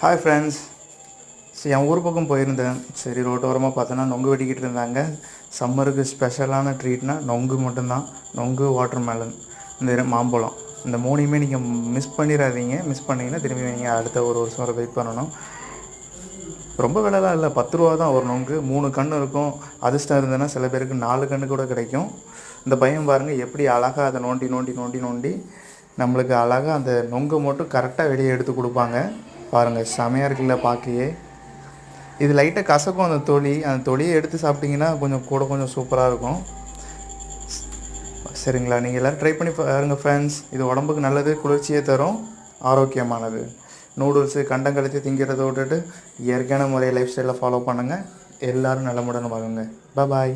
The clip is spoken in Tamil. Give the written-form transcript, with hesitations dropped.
Hi friends. சரி, என் ஊர் பக்கம் போயிருந்தேன். சரி, ரோட்டோரமாக பார்த்தோன்னா நொங்கு வெட்டிக்கிட்டு இருந்தாங்க. சம்மருக்கு ஸ்பெஷலான ட்ரீட்னா நொங்கு மட்டும்தான். நொங்கு, வாட்டர்மெலன், இந்த மாம்பழம், இந்த மூணையுமே நீங்கள் மிஸ் பண்ணிடாதீங்க. மிஸ் பண்ணிங்கன்னா திரும்பி நீங்கள் அடுத்த ஒரு வருஷம் வரை வெயிட் பண்ணணும். ரொம்ப விலைலாம் இல்லை, 10 ரூபா தான் ஒரு நொங்கு. 3 கன்று இருக்கும். அதிர்ஷ்டம் இருந்ததுன்னா சில பேருக்கு 4 கன்று கூட கிடைக்கும். இந்த பையன் பாருங்கள் எப்படி அழகாக அதை நோண்டி நோண்டி நோண்டி நோண்டி நம்மளுக்கு அழகாக அந்த நொங்கை மட்டும் கரெக்டாக வெளியே எடுத்து கொடுப்பாங்க. பாருங்கள், செமையாக இருக்குல்ல பார்க்கையே. இது லைட்டாக கசக்கும் அந்த தொலியை எடுத்து சாப்பிட்டிங்கன்னா கொஞ்சம் சூப்பராக இருக்கும். சரிங்களா, நீங்கள் எல்லோரும் ட்ரை பண்ணி பாருங்கள் ஃப்ரெண்ட்ஸ். இது உடம்புக்கு நல்லது, குளிர்ச்சியை தரும், ஆரோக்கியமானது. நூடுல்ஸு கண்டங்கழித்து திங்கிறத விட்டுட்டு இயற்கையான முறையை லைஃப் ஸ்டைலில் ஃபாலோ பண்ணுங்கள். எல்லோரும் நலமுடன் வாங்குங்க. பாய்.